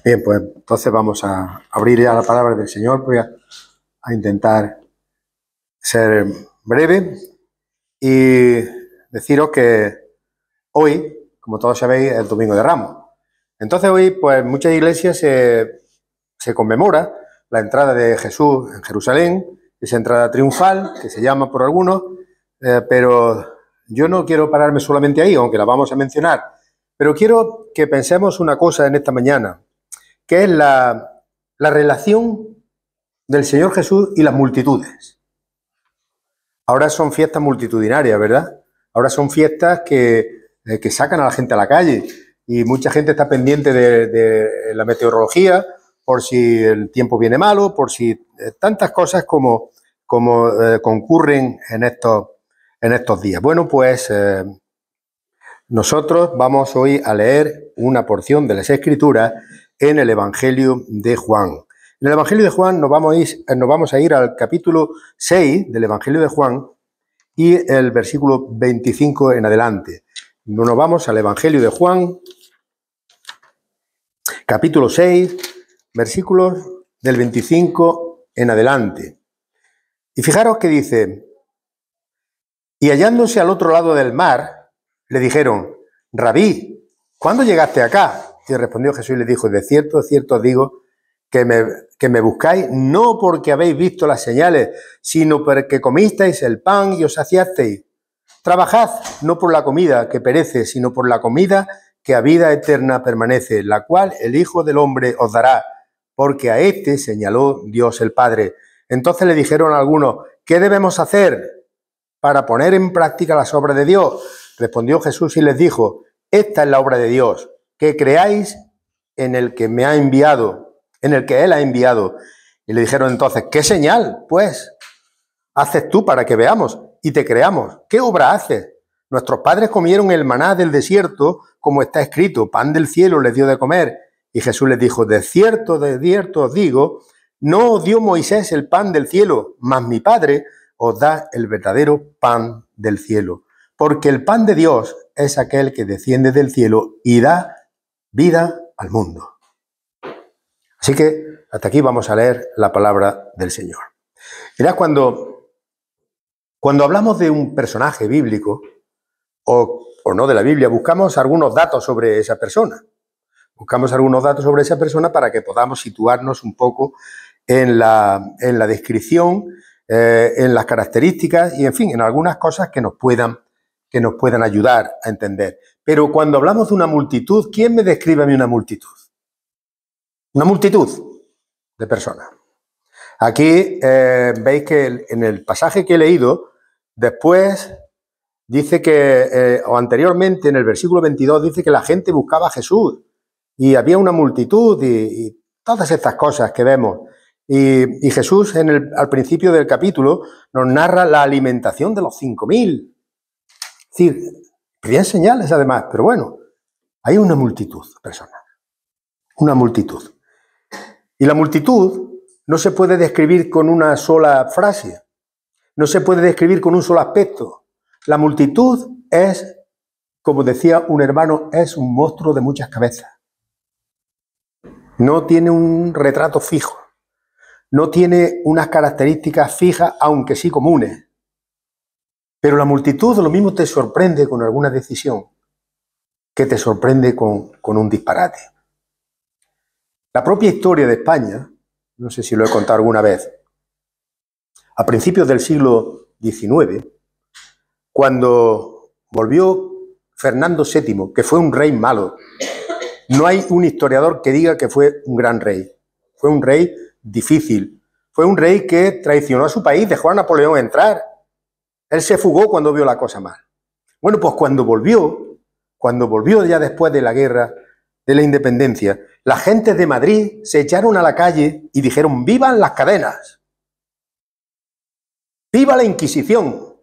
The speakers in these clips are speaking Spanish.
Bien, pues entonces vamos a abrir ya la palabra del Señor. Voy a intentar ser breve y deciros que hoy, como todos sabéis, es el Domingo de Ramos. Entonces hoy, pues en muchas iglesias se conmemora la entrada de Jesús en Jerusalén, esa entrada triunfal, que se llama por algunos, pero yo no quiero pararme solamente ahí, aunque la vamos a mencionar, pero quiero que pensemos una cosa en esta mañana, que es la relación del Señor Jesús y las multitudes. Ahora son fiestas multitudinarias, ¿verdad? Ahora son fiestas que sacan a la gente a la calle y mucha gente está pendiente de la meteorología por si el tiempo viene malo, por si tantas cosas como concurren en estos días. Bueno, pues nosotros vamos hoy a leer una porción de las Escrituras en el Evangelio de Juan. En el Evangelio de Juan nos vamos a ir al capítulo 6 del Evangelio de Juan y el versículo 25 en adelante. Nos vamos al Evangelio de Juan, capítulo 6, versículos del 25 en adelante. Y fijaros que dice: y hallándose al otro lado del mar, le dijeron: Rabí, ¿cuándo llegaste acá? Y respondió Jesús y le dijo: de cierto os digo que me buscáis no porque habéis visto las señales, sino porque comisteis el pan y os saciasteis. Trabajad no por la comida que perece, sino por la comida que a vida eterna permanece, la cual el Hijo del Hombre os dará, porque a éste señaló Dios el Padre. Entonces le dijeron a algunos: ¿qué debemos hacer para poner en práctica las obras de Dios? Respondió Jesús y les dijo: esta es la obra de Dios, que creáis en el que me ha enviado, en el que Él ha enviado. Y le dijeron entonces: ¿qué señal, pues, haces tú para que veamos y te creamos? ¿Qué obra haces? Nuestros padres comieron el maná del desierto, como está escrito: pan del cielo les dio de comer. Y Jesús les dijo: de cierto os digo, no os dio Moisés el pan del cielo, mas mi Padre os da el verdadero pan del cielo. Porque el pan de Dios es aquel que desciende del cielo y da vida al mundo. Así que hasta aquí vamos a leer la palabra del Señor. Mirad, cuando hablamos de un personaje bíblico o no de la Biblia, buscamos algunos datos sobre esa persona. Buscamos algunos datos sobre esa persona para que podamos situarnos un poco en la descripción, en las características y, en fin, en algunas cosas que nos puedan ayudar a entender. Pero cuando hablamos de una multitud, ¿quién me describe a mí una multitud? Una multitud de personas. Aquí veis que en el pasaje que he leído, después dice que, o anteriormente en el versículo 22, dice que la gente buscaba a Jesús y había una multitud y todas estas cosas que vemos. Y Jesús al principio del capítulo nos narra la alimentación de los 5.000. Es decir, pedían señales además, pero bueno, hay una multitud de personas. Una multitud. Y la multitud no se puede describir con una sola frase, no se puede describir con un solo aspecto. La multitud es, como decía un hermano, es un monstruo de muchas cabezas. No tiene un retrato fijo, no tiene unas características fijas, aunque sí comunes. Pero la multitud lo mismo te sorprende con alguna decisión que te sorprende con un disparate. La propia historia de España, no sé si lo he contado alguna vez, a principios del siglo XIX, cuando volvió Fernando VII, que fue un rey malo, no hay un historiador que diga que fue un gran rey. Fue un rey difícil. Fue un rey que traicionó a su país, dejó a Napoleón entrar. Él se fugó cuando vio la cosa mal. Bueno, pues cuando volvió ya después de la guerra de la independencia, la gente de Madrid se echaron a la calle y dijeron: ¡vivan las cadenas! ¡Viva la Inquisición!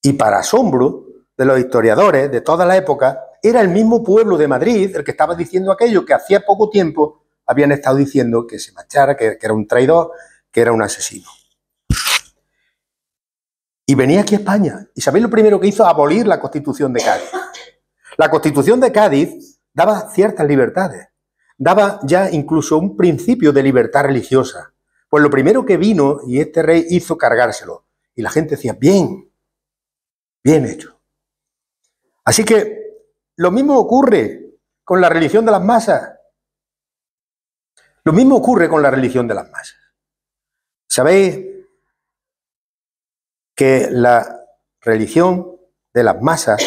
Y para asombro de los historiadores de toda la época, era el mismo pueblo de Madrid el que estaba diciendo aquello que hacía poco tiempo habían estado diciendo que se marchara, que era un traidor, que era un asesino. Y venía aquí a España. ¿Y sabéis lo primero que hizo? Abolir la Constitución de Cádiz. La Constitución de Cádiz daba ciertas libertades, daba ya incluso un principio de libertad religiosa. Pues lo primero que vino y este rey hizo cargárselo. Y la gente decía, bien, bien hecho. Así que lo mismo ocurre con la religión de las masas. Lo mismo ocurre con la religión de las masas. ¿Sabéis que la religión de las masas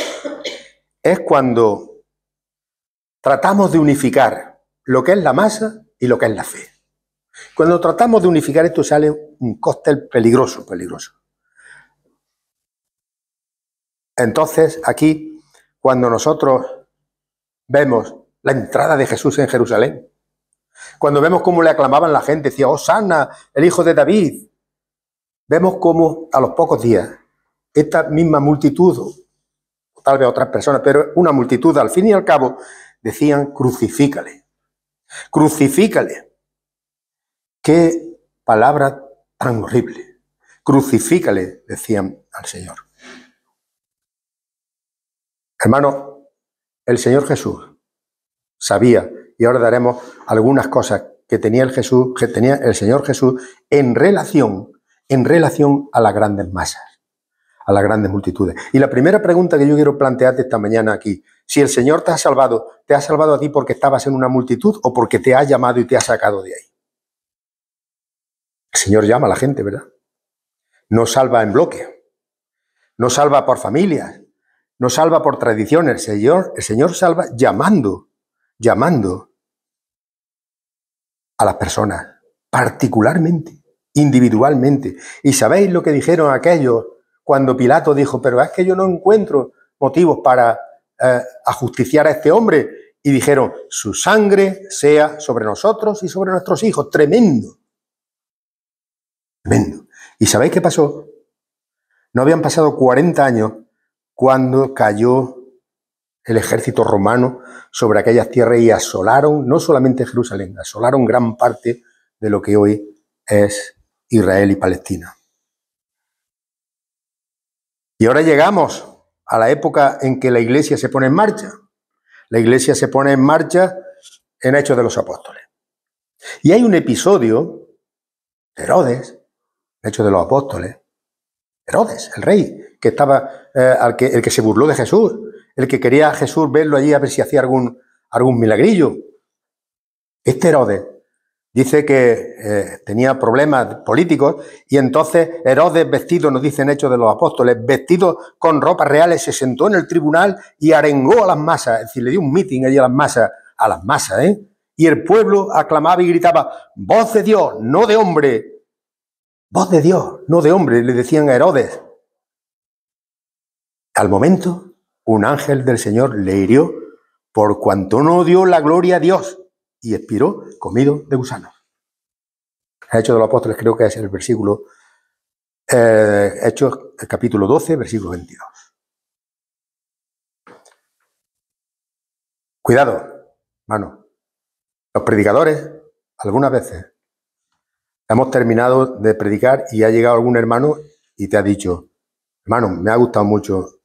es cuando tratamos de unificar lo que es la masa y lo que es la fe? Cuando tratamos de unificar esto sale un cóctel peligroso, peligroso. Entonces, aquí, cuando nosotros vemos la entrada de Jesús en Jerusalén, cuando vemos cómo le aclamaban la gente, decía, Hosanna, el hijo de David, vemos cómo a los pocos días esta misma multitud, o tal vez otras personas, pero una multitud, al fin y al cabo, decían, crucifícale, crucifícale. Qué palabra tan horrible. Crucifícale, decían al Señor. Hermano, el Señor Jesús sabía, y ahora daremos algunas cosas que tenía el Señor Jesús en relación a las grandes masas, a las grandes multitudes. Y la primera pregunta que yo quiero plantearte esta mañana aquí, si el Señor te ha salvado a ti porque estabas en una multitud o porque te ha llamado y te ha sacado de ahí. El Señor llama a la gente, ¿verdad? No salva en bloque, no salva por familias, no salva por tradiciones. El Señor salva llamando a las personas, particularmente, individualmente. ¿Y sabéis lo que dijeron aquellos cuando Pilato dijo, pero es que yo no encuentro motivos para ajusticiar a este hombre? Y dijeron, su sangre sea sobre nosotros y sobre nuestros hijos. Tremendo. Tremendo. ¿Y sabéis qué pasó? No habían pasado 40 años cuando cayó el ejército romano sobre aquellas tierras y asolaron no solamente Jerusalén, asolaron gran parte de lo que hoy es Israel y Palestina. Y ahora llegamos a la época en que la Iglesia se pone en marcha. La Iglesia se pone en marcha en Hechos de los Apóstoles. Y hay un episodio, Herodes, Hechos de los Apóstoles, Herodes, el rey, que estaba, el que se burló de Jesús, el que quería a Jesús verlo allí a ver si hacía algún milagrillo. Este Herodes dice que tenía problemas políticos y entonces Herodes, vestido, nos dicen Hechos de los Apóstoles, vestido con ropas reales, se sentó en el tribunal y arengó a las masas, es decir, le dio un meeting allí a las masas, ¿eh? Y el pueblo aclamaba y gritaba, voz de Dios, no de hombre. Voz de Dios, no de hombre, le decían a Herodes. Al momento, un ángel del Señor le hirió por cuanto no dio la gloria a Dios y expiró comido de gusanos. Hechos de los Apóstoles creo que es el versículo, Hechos, el capítulo 12, versículo 22. Cuidado, hermano. Los predicadores, algunas veces, hemos terminado de predicar y ha llegado algún hermano y te ha dicho, hermano, me ha gustado mucho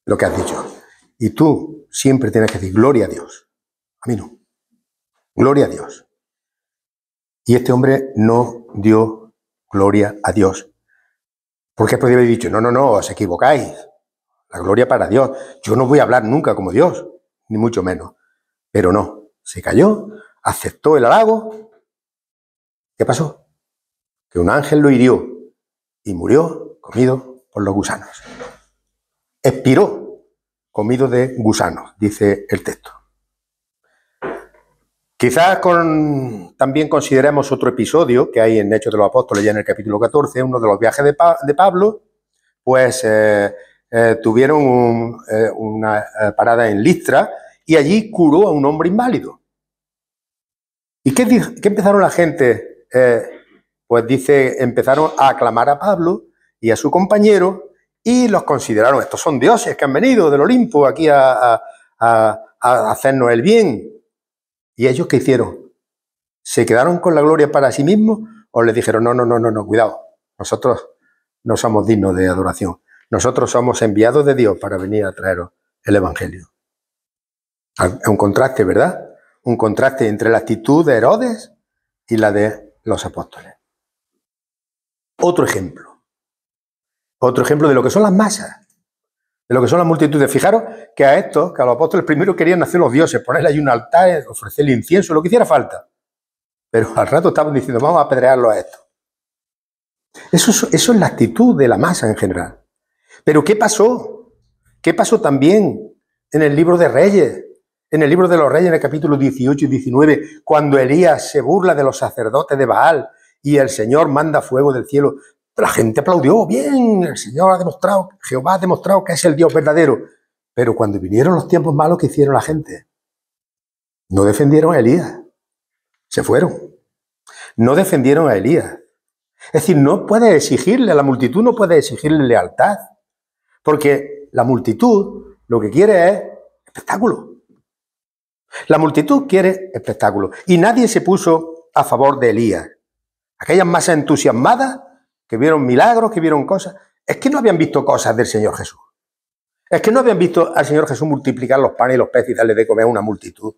lo que has dicho. Y tú siempre tienes que decir, gloria a Dios. A mí no. Gloria a Dios. Y este hombre no dio gloria a Dios. Porque podría haber dicho, no, os equivocáis. La gloria para Dios. Yo no voy a hablar nunca como Dios, ni mucho menos. Pero no, se cayó, aceptó el halago. ¿Qué pasó? Que un ángel lo hirió y murió comido por los gusanos. Expiró comido de gusanos, dice el texto. Quizás también consideremos otro episodio que hay en Hechos de los Apóstoles, ya en el capítulo 14, uno de los viajes de Pablo, pues tuvieron una parada en Listra y allí curó a un hombre inválido. ¿Y qué empezaron la gente? Pues dice, empezaron a aclamar a Pablo y a su compañero y los consideraron, estos son dioses que han venido del Olimpo aquí a hacernos el bien. ¿Y ellos qué hicieron? ¿Se quedaron con la gloria para sí mismos o les dijeron, no, cuidado, nosotros no somos dignos de adoración, nosotros somos enviados de Dios para venir a traeros el Evangelio? Es un contraste, ¿verdad? Un contraste entre la actitud de Herodes y la de los apóstoles. Otro ejemplo de lo que son las masas, de lo que son las multitudes. Fijaros que a estos, que a los apóstoles primero querían hacer los dioses, ponerle ahí un altar, ofrecerle incienso, lo que hiciera falta. Pero al rato estaban diciendo, vamos a apedrearlo a estos. Eso es la actitud de la masa en general. Pero ¿qué pasó? ¿Qué pasó también en el libro de Reyes? En el libro de los Reyes, en el capítulo 18 y 19, cuando Elías se burla de los sacerdotes de Baal y el Señor manda fuego del cielo. La gente aplaudió, bien, el Señor ha demostrado, Jehová ha demostrado que es el Dios verdadero. Pero cuando vinieron los tiempos malos, ¿qué hicieron la gente? No defendieron a Elías, se fueron. No defendieron a Elías. Es decir, no puede exigirle a la multitud, no puede exigirle lealtad, porque la multitud lo que quiere es espectáculo. La multitud quiere espectáculo. Y nadie se puso a favor de Elías. Aquellas masas entusiasmadas que vieron milagros, que vieron cosas, es que no habían visto cosas del Señor Jesús. Es que no habían visto al Señor Jesús multiplicar los panes y los peces y darle de comer a una multitud.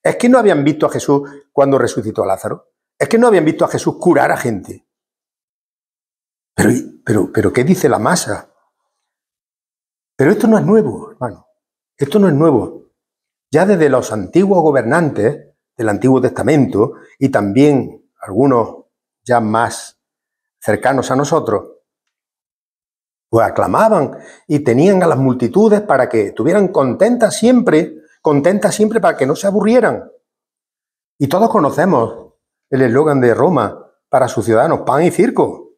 Es que no habían visto a Jesús cuando resucitó a Lázaro. Es que no habían visto a Jesús curar a gente. Pero ¿qué dice la masa? Pero esto no es nuevo, hermano. Esto no es nuevo. Ya desde los antiguos gobernantes del Antiguo Testamento y también algunos ya más cercanos a nosotros, pues aclamaban y tenían a las multitudes para que estuvieran contentas siempre para que no se aburrieran. Y todos conocemos el eslogan de Roma para sus ciudadanos, pan y circo.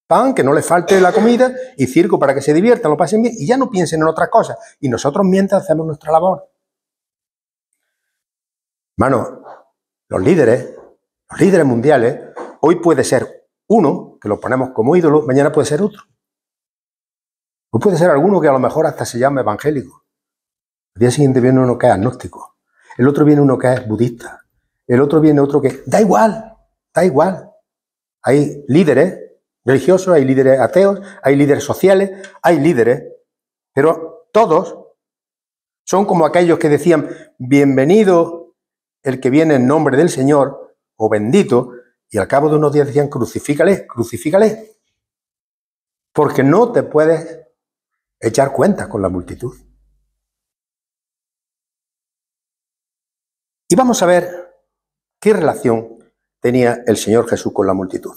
Pan, que no les falte la comida, y circo para que se diviertan, lo pasen bien y ya no piensen en otras cosas. Y nosotros mientras hacemos nuestra labor. Hermano, los líderes mundiales, hoy puede ser uno, que lo ponemos como ídolo, mañana puede ser otro. Hoy puede ser alguno que a lo mejor hasta se llama evangélico. El día siguiente viene uno que es agnóstico. El otro viene uno que es budista. El otro viene otro que... Da igual. Hay líderes religiosos, hay líderes ateos, hay líderes sociales, hay líderes, pero todos son como aquellos que decían, bienvenido el que viene en nombre del Señor, o bendito, y al cabo de unos días decían, crucifícale, porque no te puedes echar cuentas con la multitud. Y vamos a ver qué relación tenía el Señor Jesús con la multitud.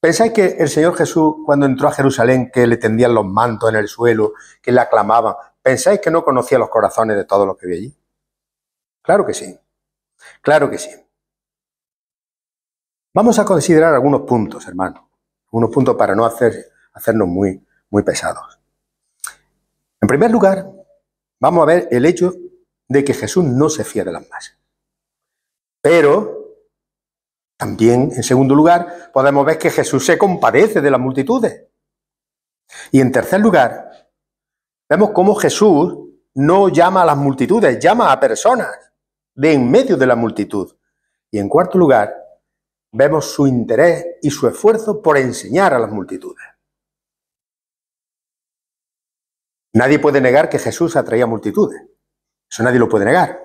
¿Pensáis que el Señor Jesús, cuando entró a Jerusalén, que le tendían los mantos en el suelo, que le aclamaban, pensáis que no conocía los corazones de todos los que vi allí? Claro que sí. Vamos a considerar algunos puntos, hermano. Algunos puntos para no hacernos muy pesados. En primer lugar, vamos a ver el hecho de que Jesús no se fía de las masas. Pero también, en segundo lugar, podemos ver que Jesús se compadece de las multitudes. Y en tercer lugar, vemos cómo Jesús no llama a las multitudes, llama a personas de en medio de la multitud. Y en cuarto lugar, vemos su interés y su esfuerzo por enseñar a las multitudes. Nadie puede negar que Jesús atraía multitudes. Eso nadie lo puede negar.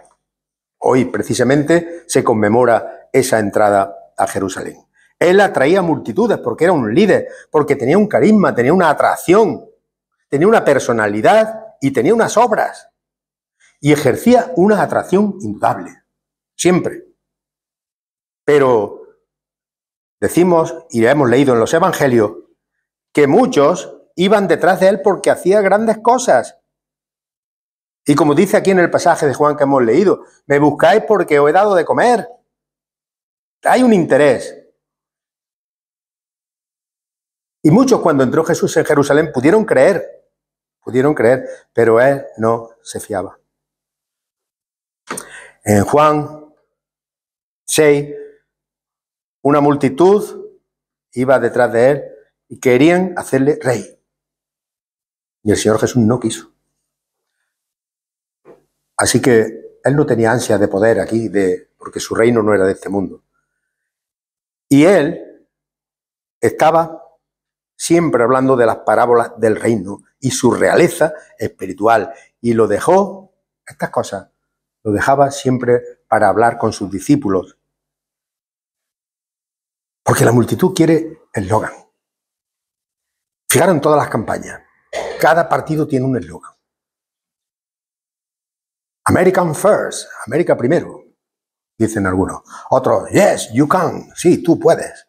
Hoy, precisamente, se conmemora esa entrada a Jerusalén. Él atraía multitudes porque era un líder, porque tenía un carisma, tenía una atracción, tenía una personalidad y tenía unas obras. Y ejercía una atracción indudable, siempre. Pero decimos, y hemos leído en los evangelios, que muchos iban detrás de él porque hacía grandes cosas. Y como dice aquí en el pasaje de Juan que hemos leído, me buscáis porque os he dado de comer. Hay un interés. Y muchos cuando entró Jesús en Jerusalén pudieron creer, pero él no se fiaba. En Juan 6, una multitud iba detrás de él y querían hacerle rey. Y el Señor Jesús no quiso. Así que él no tenía ansia de poder aquí, porque su reino no era de este mundo. Y él estaba siempre hablando de las parábolas del reino y su realeza espiritual. Y lo dejó, estas cosas, lo dejaba siempre para hablar con sus discípulos. Porque la multitud quiere eslogan. Fijaros en todas las campañas. Cada partido tiene un eslogan. American first, América primero, dicen algunos. Otros, yes, you can, sí, tú puedes.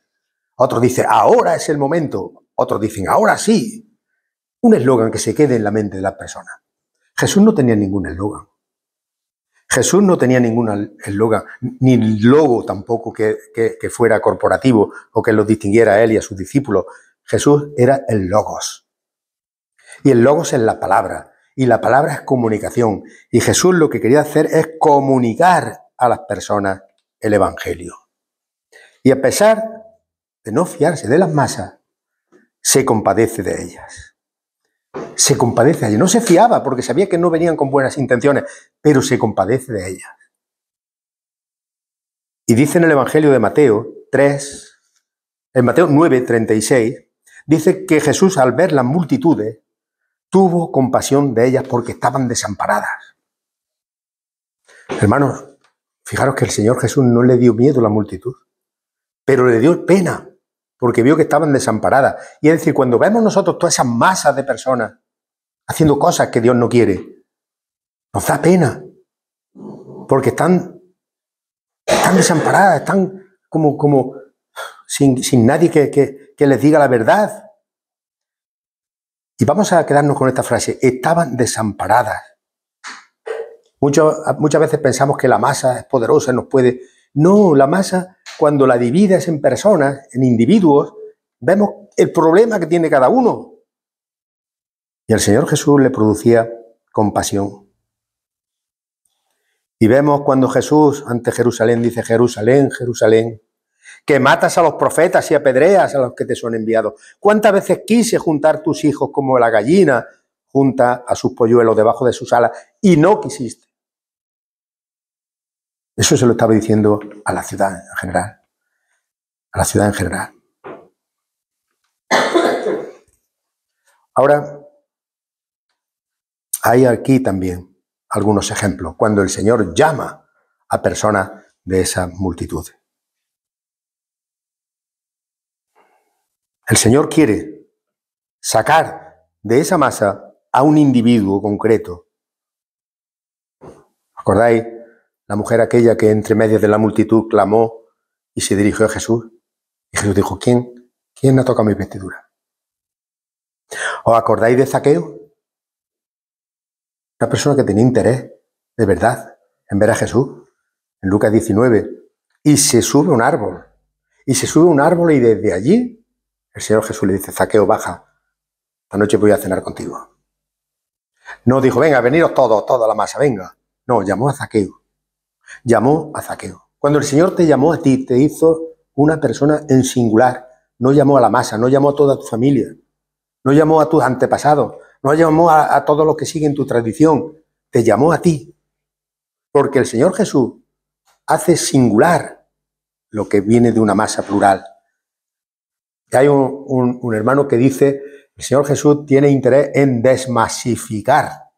Otros dicen, ahora es el momento. Otros dicen, ahora sí. Un eslogan que se quede en la mente de las personas. Jesús no tenía ningún eslogan. Jesús no tenía ningún eslogan, ni logo tampoco que fuera corporativo o que los distinguiera a él y a sus discípulos. Jesús era el Logos. Y el Logos es la palabra. Y la palabra es comunicación. Y Jesús lo que quería hacer es comunicar a las personas el Evangelio. Y a pesar de no fiarse de las masas, se compadece de ellas. Se compadece de ellas. No se fiaba porque sabía que no venían con buenas intenciones, pero se compadece de ellas. Y dice en el Evangelio de Mateo 3, en Mateo 9:36, dice que Jesús, al ver las multitudes, tuvo compasión de ellas porque estaban desamparadas. Hermanos, fijaros que el Señor Jesús no le dio miedo a la multitud, pero le dio pena porque vio que estaban desamparadas. Y es decir, cuando vemos nosotros todas esas masas de personas haciendo cosas que Dios no quiere, nos da pena porque están desamparadas, están como sin nadie que les diga la verdad. Y vamos a quedarnos con esta frase, estaban desamparadas. Muchas veces pensamos que la masa es poderosa, nos puede... No, la masa, cuando la divides en personas, en individuos, vemos el problema que tiene cada uno. Y al Señor Jesús le producía compasión. Y vemos cuando Jesús ante Jerusalén dice, Jerusalén, Jerusalén, que matas a los profetas y apedreas a los que te son enviados. ¿Cuántas veces quise juntar tus hijos como la gallina junta a sus polluelos debajo de sus alas y no quisiste? Eso se lo estaba diciendo a la ciudad en general. A la ciudad en general. Ahora, hay aquí también algunos ejemplos, cuando el Señor llama a personas de esa multitud. El Señor quiere sacar de esa masa a un individuo concreto. ¿Acordáis? La mujer aquella que entre medio de la multitud clamó y se dirigió a Jesús. Y Jesús dijo, ¿quién ha tocado mi vestidura? ¿Os acordáis de Zaqueo? Una persona que tenía interés, de verdad, en ver a Jesús. En Lucas 19. Y se sube a un árbol. Y se sube a un árbol y desde allí el Señor Jesús le dice, Zaqueo, baja. Esta noche voy a cenar contigo. No dijo, venga, veniros todos, toda la masa, venga. No, llamó a Zaqueo. Llamó a Zaqueo. Cuando el Señor te llamó a ti, te hizo una persona en singular. No llamó a la masa, no llamó a toda tu familia. No llamó a tus antepasados. No llamó a todos los que siguen tu tradición. Te llamó a ti. Porque el Señor Jesús hace singular lo que viene de una masa plural. Y hay un hermano que dice, el Señor Jesús tiene interés en desmasificar.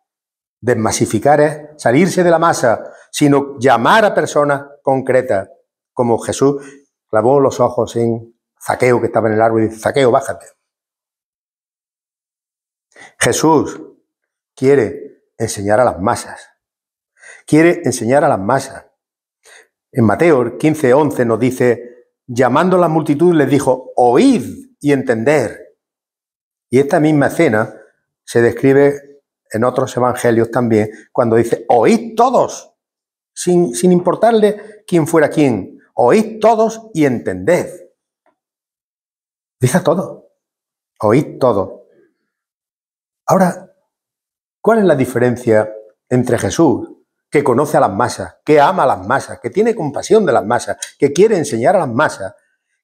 Desmasificar es salirse de la masa, sino llamar a personas concretas, como Jesús clavó los ojos en Zaqueo, que estaba en el árbol, y dice, Zaqueo, bájate. Jesús quiere enseñar a las masas. Quiere enseñar a las masas. En Mateo 15:11 nos dice, llamando a la multitud les dijo, oíd y entender. Y esta misma escena se describe en otros evangelios también, cuando dice, oíd todos, sin importarle quién fuera quién, oíd todos y entended. Dice todo, oíd todo. Ahora, ¿cuál es la diferencia entre Jesús, que conoce a las masas, que ama a las masas, que tiene compasión de las masas, que quiere enseñar a las masas?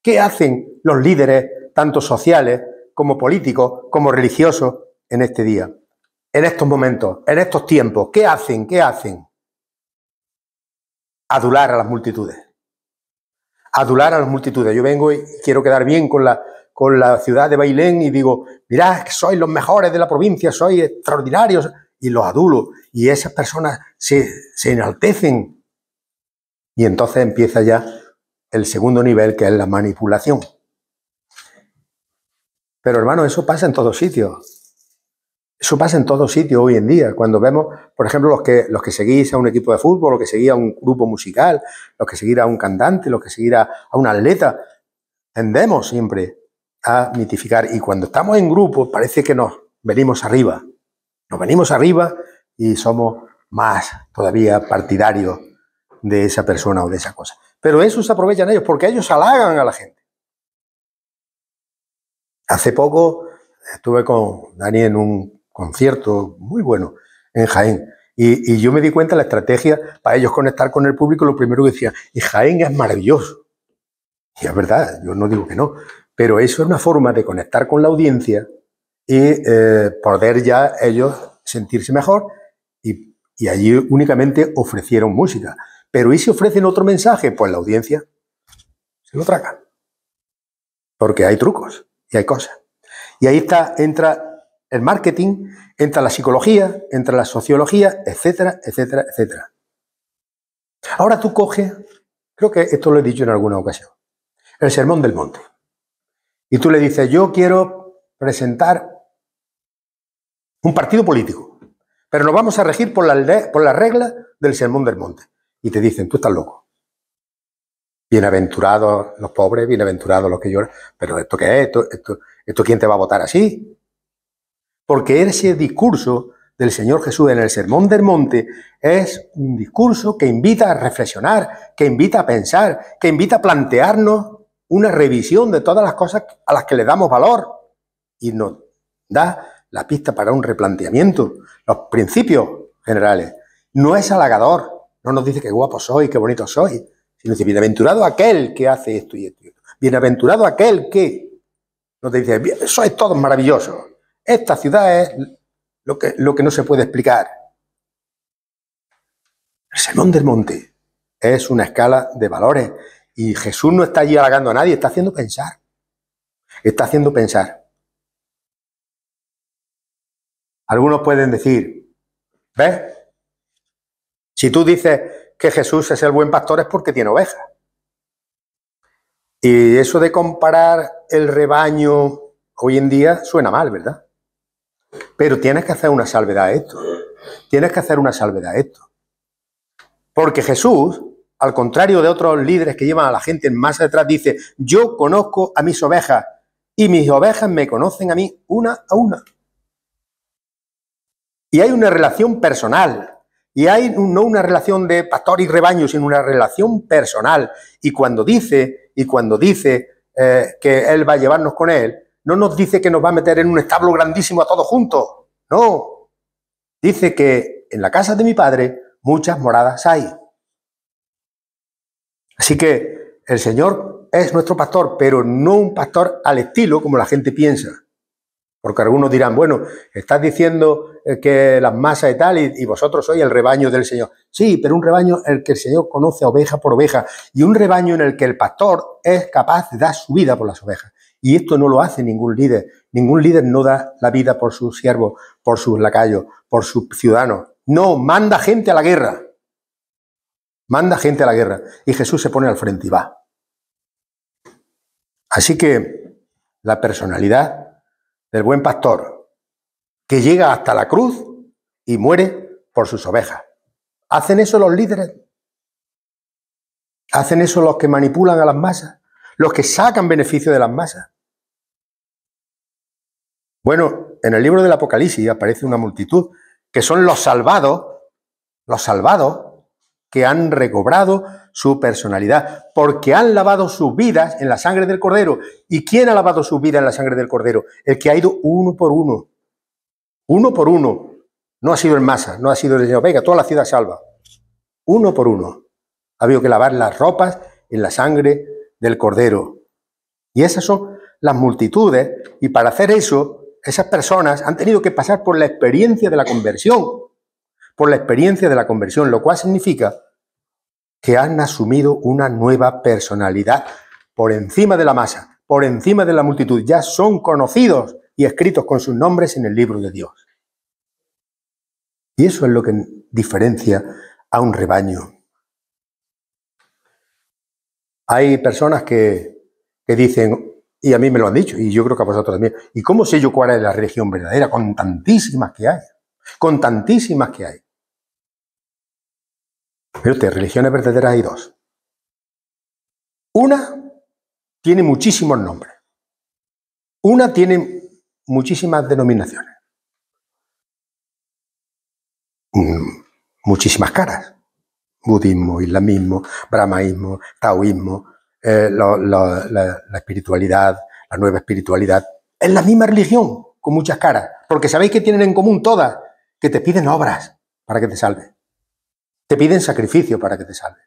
¿Qué hacen los líderes, tanto sociales como políticos, como religiosos, en este día, en estos momentos, en estos tiempos? ¿Qué hacen? ¿Qué hacen? Adular a las multitudes. Adular a las multitudes. Yo vengo y quiero quedar bien con la ciudad de Bailén y digo, mirad, que sois los mejores de la provincia, sois extraordinarios. y los adulo, y esas personas se enaltecen. Y entonces empieza ya el segundo nivel, que es la manipulación. Pero hermano, eso pasa en todos sitios. Eso pasa en todos sitios hoy en día. Cuando vemos, por ejemplo, los que seguís a un equipo de fútbol, los que seguís a un grupo musical, los que seguís a un cantante, los que seguís a un atleta, tendemos siempre a mitificar. Y cuando estamos en grupo, parece que nos venimos arriba. Nos venimos arriba y somos más todavía partidarios de esa persona o de esa cosa. Pero eso se aprovechan ellos, porque ellos halagan a la gente. Hace poco estuve con Dani en un concierto muy bueno en Jaén. Y yo me di cuenta de la estrategia para ellos conectar con el público. Lo primero que decían, y Jaén es maravilloso. Y es verdad, yo no digo que no, pero eso es una forma de conectar con la audiencia y poder ya ellos sentirse mejor, y allí únicamente ofrecieron música. Pero ¿y si ofrecen otro mensaje? Pues la audiencia se lo traga. Porque hay trucos y hay cosas. Y ahí entra el marketing, entra la psicología, entra la sociología, etcétera, etcétera, etcétera. Ahora tú coges, creo que esto lo he dicho en alguna ocasión, el Sermón del Monte. Y tú le dices, yo quiero presentar un partido político, pero nos vamos a regir por las reglas del Sermón del Monte. Y te dicen, tú estás loco. Bienaventurados los pobres, bienaventurados los que lloran. ¿Pero esto qué es? ¿Esto quién te va a votar así? Porque ese discurso del Señor Jesús en el Sermón del Monte es un discurso que invita a reflexionar, que invita a pensar, que invita a plantearnos una revisión de todas las cosas a las que le damos valor, y nos da la pista para un replanteamiento. Los principios generales. No es halagador, no nos dice qué guapo soy, qué bonito soy, sino dice, bienaventurado aquel que hace esto y esto y esto. Bienaventurado aquel que... No te dice, sois todos maravillosos. Esta ciudad es lo que no se puede explicar. El Sermón del Monte es una escala de valores, y Jesús no está allí halagando a nadie, está haciendo pensar. Está haciendo pensar. Algunos pueden decir, ¿ves? Si tú dices que Jesús es el buen pastor es porque tiene ovejas. Y eso de comparar el rebaño hoy en día suena mal, ¿verdad? Pero tienes que hacer una salvedad a esto. Tienes que hacer una salvedad a esto. Porque Jesús, al contrario de otros líderes que llevan a la gente en masa detrás, dice, yo conozco a mis ovejas y mis ovejas me conocen a mí una a una. Y hay una relación personal. Y hay no una relación de pastor y rebaño, sino una relación personal. Y cuando dice que Él va a llevarnos con Él, no nos dice que nos va a meter en un establo grandísimo a todos juntos. No. Dice que en la casa de mi Padre muchas moradas hay. Así que el Señor es nuestro pastor, pero no un pastor al estilo como la gente piensa. Porque algunos dirán, bueno, estás diciendo que las masas y tal, y vosotros sois el rebaño del Señor. Sí, pero un rebaño en el que el Señor conoce oveja por oveja, y un rebaño en el que el pastor es capaz de dar su vida por las ovejas. Y esto no lo hace ningún líder. Ningún líder no da la vida por sus siervos, por sus lacayos, por sus ciudadanos. No, manda gente a la guerra. Manda gente a la guerra. Y Jesús se pone al frente y va. Así que la personalidad del buen pastor, que llega hasta la cruz y muere por sus ovejas. ¿Hacen eso los líderes? ¿Hacen eso los que manipulan a las masas? ¿Los que sacan beneficio de las masas? Bueno, en el libro del Apocalipsis aparece una multitud que son los salvados que han recobrado su personalidad, porque han lavado sus vidas en la sangre del Cordero. ¿Y quién ha lavado sus vidas en la sangre del Cordero? El que ha ido uno por uno. Uno por uno. No ha sido en masa, no ha sido el Señor, venga, toda la ciudad salva. Uno por uno. Ha habido que lavar las ropas en la sangre del Cordero. Y esas son las multitudes, y para hacer eso, esas personas han tenido que pasar por la experiencia de la conversión. Por la experiencia de la conversión, lo cual significa que han asumido una nueva personalidad por encima de la masa, por encima de la multitud. Ya son conocidos y escritos con sus nombres en el libro de Dios. Y eso es lo que diferencia a un rebaño. Hay personas que dicen, y a mí me lo han dicho, y yo creo que a vosotros también, ¿y cómo sé yo cuál es la religión verdadera? Con tantísimas que hay. Con tantísimas que hay. Pero religiones verdaderas hay dos. Una tiene muchísimos nombres. Una tiene muchísimas denominaciones. Muchísimas caras. Budismo, islamismo, brahmaísmo, taoísmo, la espiritualidad, la nueva espiritualidad. Es la misma religión, con muchas caras. Porque sabéis que tienen en común todas, que te piden obras para que te salves. Te piden sacrificio para que te salves.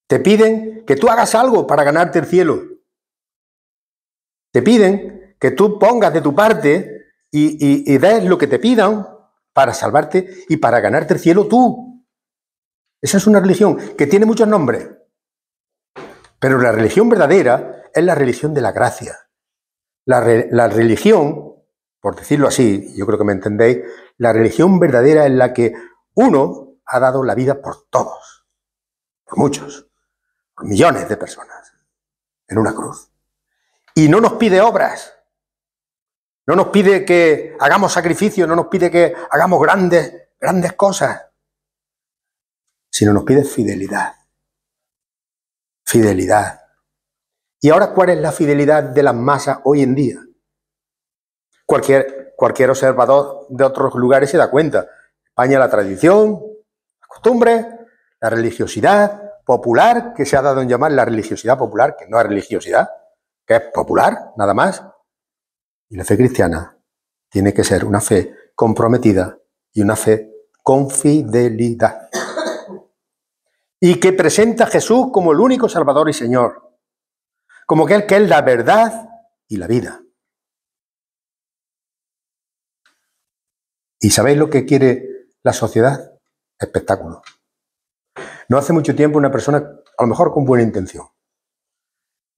Te piden que tú hagas algo para ganarte el cielo. Te piden que tú pongas de tu parte y des lo que te pidan para salvarte y para ganarte el cielo tú. Esa es una religión que tiene muchos nombres. Pero la religión verdadera es la religión de la gracia. La religión, por decirlo así, yo creo que me entendéis, la religión verdadera es la que uno ha dado la vida por todos, por muchos, por millones de personas, en una cruz. Y no nos pide obras, no nos pide que hagamos sacrificios, no nos pide que hagamos grandes cosas, sino nos pide fidelidad. Fidelidad. ¿Y ahora cuál es la fidelidad de las masas hoy en día? Cualquier observador de otros lugares se da cuenta. España, la tradición, la costumbre, la religiosidad popular, que se ha dado en llamar la religiosidad popular, que no es religiosidad, que es popular, nada más. Y la fe cristiana tiene que ser una fe comprometida y una fe con fidelidad. Y que presenta a Jesús como el único Salvador y Señor, como aquel que es la verdad y la vida. ¿Y sabéis lo que quiere la sociedad? Espectáculo. No hace mucho tiempo una persona, a lo mejor con buena intención,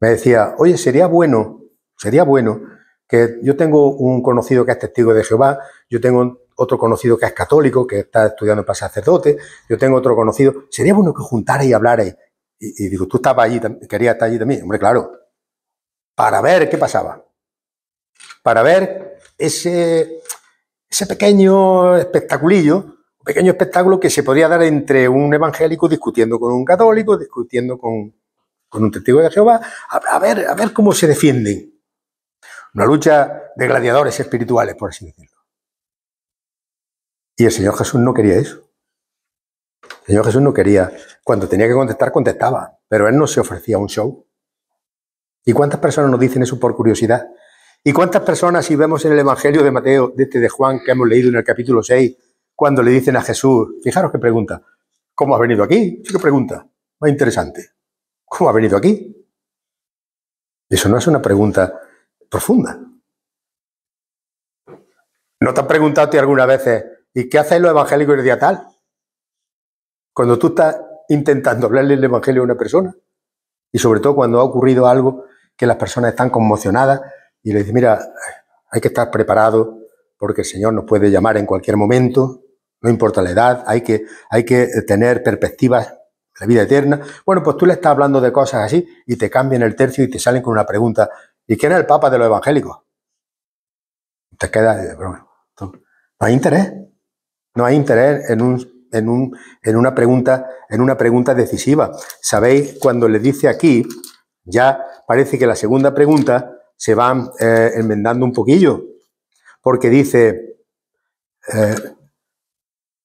me decía, oye, sería bueno que yo tengo un conocido que es testigo de Jehová, yo tengo otro conocido que es católico, que está estudiando para sacerdote, yo tengo otro conocido, sería bueno que juntarais y hablarais. Y digo, tú estabas allí, querías estar allí también. Hombre, claro, para ver qué pasaba, para ver ese pequeño espectaculillo, un pequeño espectáculo que se podría dar entre un evangélico discutiendo con un católico, discutiendo con un testigo de Jehová, a ver cómo se defienden. Una lucha de gladiadores espirituales, por así decirlo. Y el Señor Jesús no quería eso. El Señor Jesús no quería. Cuando tenía que contestar, contestaba. Pero Él no se ofrecía a un show. ¿Y cuántas personas nos dicen eso por curiosidad? ¿Y cuántas personas, si vemos en el Evangelio de Mateo, de Juan, que hemos leído en el capítulo 6, cuando le dicen a Jesús, fijaros qué pregunta, ¿cómo has venido aquí? Sí, qué pregunta, más interesante. ¿Cómo has venido aquí? Eso no es una pregunta profunda. ¿No te has preguntado alguna vez, ¿y qué hacen los evangélicos el día tal? Cuando tú estás intentando hablarle el evangelio a una persona, y sobre todo cuando ha ocurrido algo que las personas están conmocionadas, y le dices, mira, hay que estar preparado porque el Señor nos puede llamar en cualquier momento, no importa la edad, hay que tener perspectivas de la vida eterna. Bueno, pues tú le estás hablando de cosas así y te cambian el tercio y te salen con una pregunta, ¿y quién es el Papa de los evangélicos? Te queda, bueno, no hay interés. No hay interés en una pregunta decisiva. ¿Sabéis? Cuando le dice aquí, ya parece que la segunda pregunta se va enmendando un poquillo, porque dice,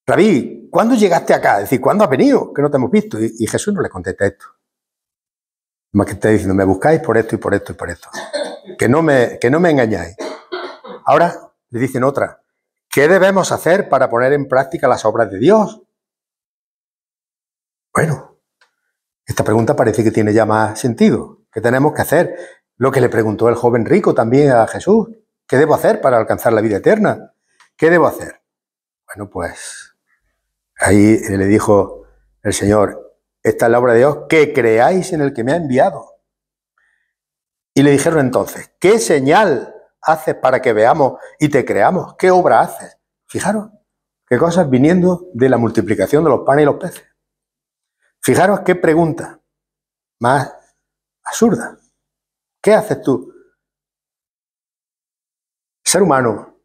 Rabí, ¿cuándo llegaste acá? Es decir, ¿cuándo has venido? Que no te hemos visto. Y Jesús no le contesta esto. Más que está diciendo, me buscáis por esto y por esto y por esto. Que no me engañáis. Ahora le dicen otra. ¿Qué debemos hacer para poner en práctica las obras de Dios? Bueno, esta pregunta parece que tiene ya más sentido. ¿Qué tenemos que hacer? Lo que le preguntó el joven rico también a Jesús. ¿Qué debo hacer para alcanzar la vida eterna? ¿Qué debo hacer? Bueno, pues ahí le dijo el Señor, esta es la obra de Dios, que creáis en el que me ha enviado. Y le dijeron entonces, ¿qué señal haces para que veamos y te creamos? ¿Qué obra haces? Fijaros, ¿Qué cosas? Viniendo de la multiplicación de los panes y los peces. Fijaros qué pregunta más absurda. ¿Qué haces tú? El ser humano,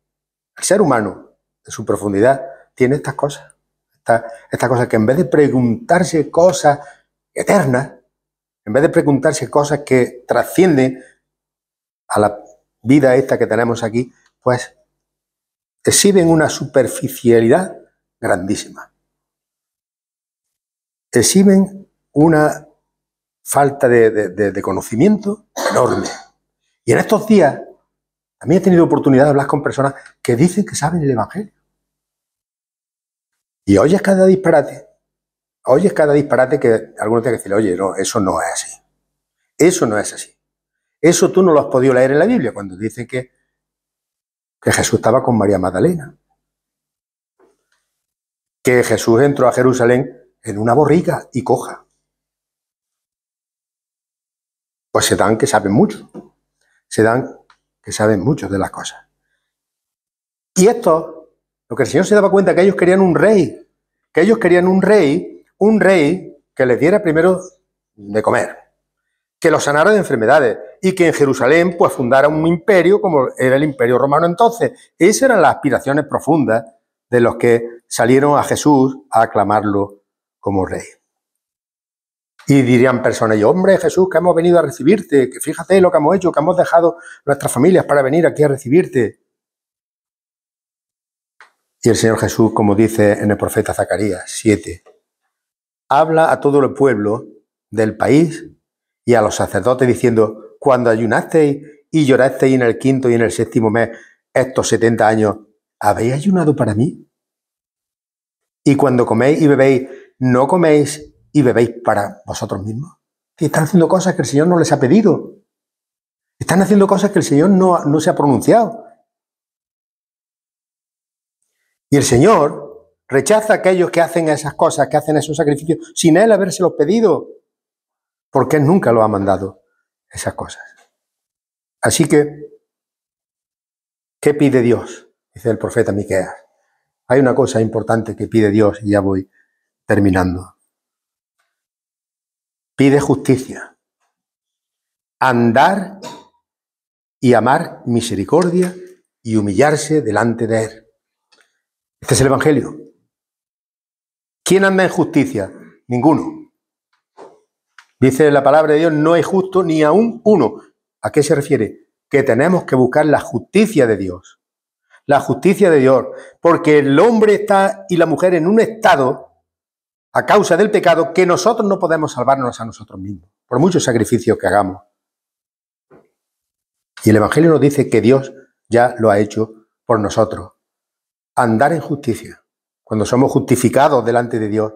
en su profundidad, tiene estas cosas. Estas cosas que en vez de preguntarse cosas eternas, en vez de preguntarse cosas que trascienden a la vida esta que tenemos aquí, pues exhiben una superficialidad grandísima. Exhiben una falta de conocimiento enorme. Y en estos días, también he tenido oportunidad de hablar con personas que dicen que saben el Evangelio. Y oyes cada disparate que algunos tienen que decirle, oye, no, eso no es así. Eso no es así. Eso tú no lo has podido leer en la Biblia, cuando dice que Jesús estaba con María Magdalena. Que Jesús entró a Jerusalén en una borrica y coja. Pues se dan que saben mucho. Se dan que saben mucho de las cosas. Y esto, lo que el Señor se daba cuenta, que ellos querían un rey. Que ellos querían un rey que les diera primero de comer, que los sanara de enfermedades y que en Jerusalén pues fundara un imperio como era el Imperio Romano entonces. Esas eran las aspiraciones profundas de los que salieron a Jesús a aclamarlo como rey. Y dirían personas, y hombre Jesús, que hemos venido a recibirte, que fíjate lo que hemos hecho, que hemos dejado nuestras familias para venir aquí a recibirte. Y el Señor Jesús, como dice en el profeta Zacarías 7, habla a todo el pueblo del país y a los sacerdotes diciendo, cuando ayunasteis y llorasteis en el 5º y en el 7º mes, estos 70 años, ¿habéis ayunado para mí? Y cuando coméis y bebéis, ¿no coméis y bebéis para vosotros mismos? Que están haciendo cosas que el Señor no les ha pedido. Están haciendo cosas que el Señor no se ha pronunciado. Y el Señor rechaza a aquellos que hacen esas cosas, que hacen esos sacrificios, sin Él habérselos pedido, porque Él nunca lo ha mandado esas cosas. Así que, ¿qué pide Dios? Dice el profeta Miqueas. Hay una cosa importante que pide Dios, y ya voy terminando. Pide justicia, andar y amar misericordia y humillarse delante de Él. Este es el Evangelio. ¿Quién anda en justicia? Ninguno. Dice la palabra de Dios, no hay justo ni aún uno. ¿A qué se refiere? Que tenemos que buscar la justicia de Dios. La justicia de Dios. Porque el hombre está y la mujer en un estado, a causa del pecado, que nosotros no podemos salvarnos a nosotros mismos, por muchos sacrificios que hagamos. Y el Evangelio nos dice que Dios ya lo ha hecho por nosotros. Andar en justicia, cuando somos justificados delante de Dios.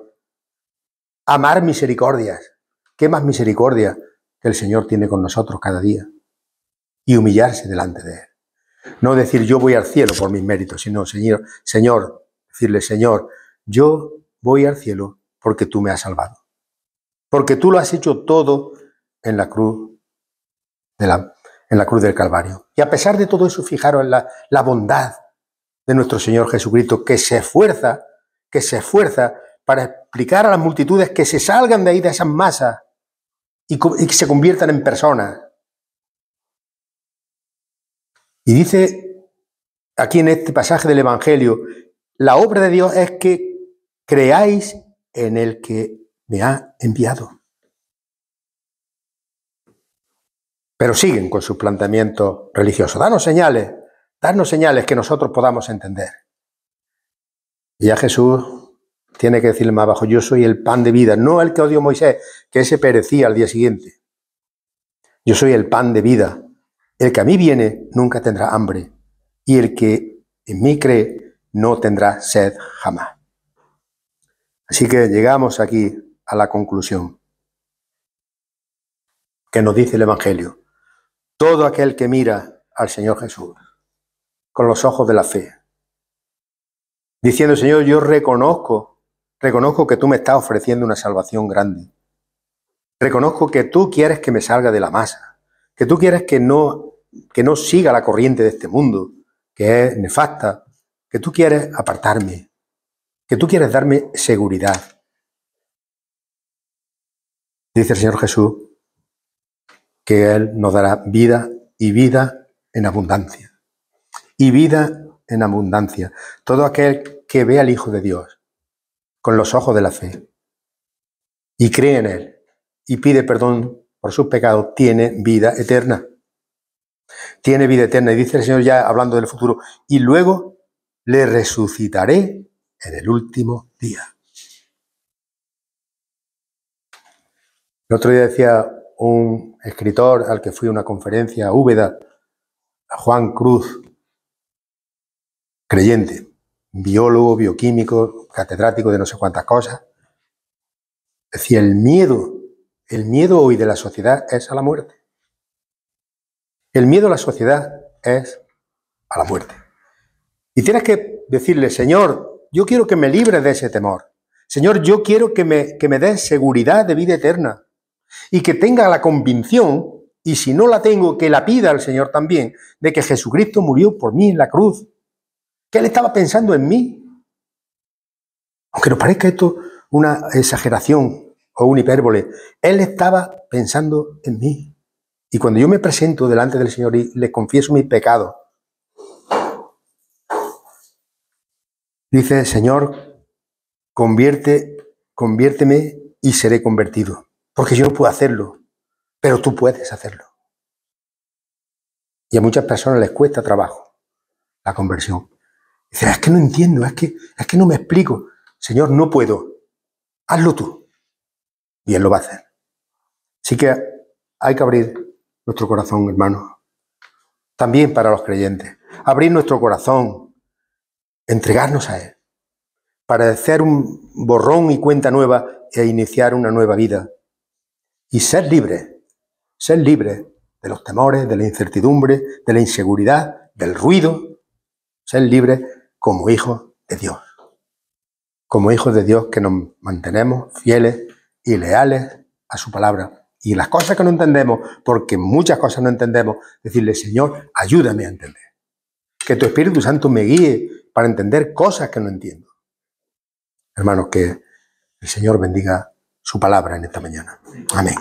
Amar misericordias. ¿Qué más misericordia que el Señor tiene con nosotros cada día? Y humillarse delante de Él. No decir yo voy al cielo por mis méritos, sino Señor, decirle Señor, yo voy al cielo porque tú me has salvado. Porque tú lo has hecho todo en la cruz del Calvario. Y a pesar de todo eso, fijaros en la bondad de nuestro Señor Jesucristo, que se esfuerza para explicar a las multitudes que se salgan de ahí, de esas masas, y que se conviertan en personas. Y dice aquí en este pasaje del Evangelio, la obra de Dios es que creáis en el que me ha enviado. Pero siguen con sus planteamientos religiosos. Darnos señales que nosotros podamos entender. Y ya Jesús tiene que decirle más abajo, yo soy el pan de vida, no el que odió Moisés, que ese perecía al día siguiente. Yo soy el pan de vida. El que a mí viene nunca tendrá hambre, y el que en mí cree no tendrá sed jamás. Así que llegamos aquí a la conclusión que nos dice el Evangelio. Todo aquel que mira al Señor Jesús con los ojos de la fe, diciendo, Señor, yo reconozco que tú me estás ofreciendo una salvación grande. Reconozco que tú quieres que me salga de la masa, que tú quieres que no siga la corriente de este mundo, que es nefasta, que tú quieres apartarme. que tú quieres darme seguridad. Dice el Señor Jesús que Él nos dará vida y vida en abundancia. Y vida en abundancia. Todo aquel que ve al Hijo de Dios con los ojos de la fe y cree en Él y pide perdón por sus pecados, tiene vida eterna. Tiene vida eterna. Y dice el Señor ya hablando del futuro, y luego le resucitaré en el último día. El otro día decía un escritor al que fui a una conferencia a Úbeda, Juan Cruz, creyente, biólogo, bioquímico, catedrático de no sé cuántas cosas, decía, el miedo hoy de la sociedad es a la muerte. El miedo a la sociedad es a la muerte. Y tienes que decirle, Señor, yo quiero que me libres de ese temor. Señor, yo quiero que me des seguridad de vida eterna y que tenga la convicción, y si no la tengo, que la pida al Señor también, de que Jesucristo murió por mí en la cruz, que Él estaba pensando en mí. Aunque nos parezca esto una exageración o una hipérbole, Él estaba pensando en mí. Y cuando yo me presento delante del Señor y le confieso mis pecados, dice, Señor, conviérteme y seré convertido. Porque yo no puedo hacerlo, pero tú puedes hacerlo. Y a muchas personas les cuesta trabajo la conversión. Dicen, es que no entiendo, es que no me explico. Señor, no puedo. Hazlo tú. Y Él lo va a hacer. Así que hay que abrir nuestro corazón, hermanos. También para los creyentes. Abrir nuestro corazón. Entregarnos a Él. Para hacer un borrón y cuenta nueva e iniciar una nueva vida. Y ser libres. Ser libres de los temores, de la incertidumbre, de la inseguridad, del ruido. Ser libres como hijos de Dios. Como hijos de Dios que nos mantenemos fieles y leales a su palabra. Y las cosas que no entendemos, porque muchas cosas no entendemos, decirle, Señor, ayúdame a entender. Que tu Espíritu Santo me guíe para entender cosas que no entiendo. Hermanos, que el Señor bendiga su palabra en esta mañana. Amén.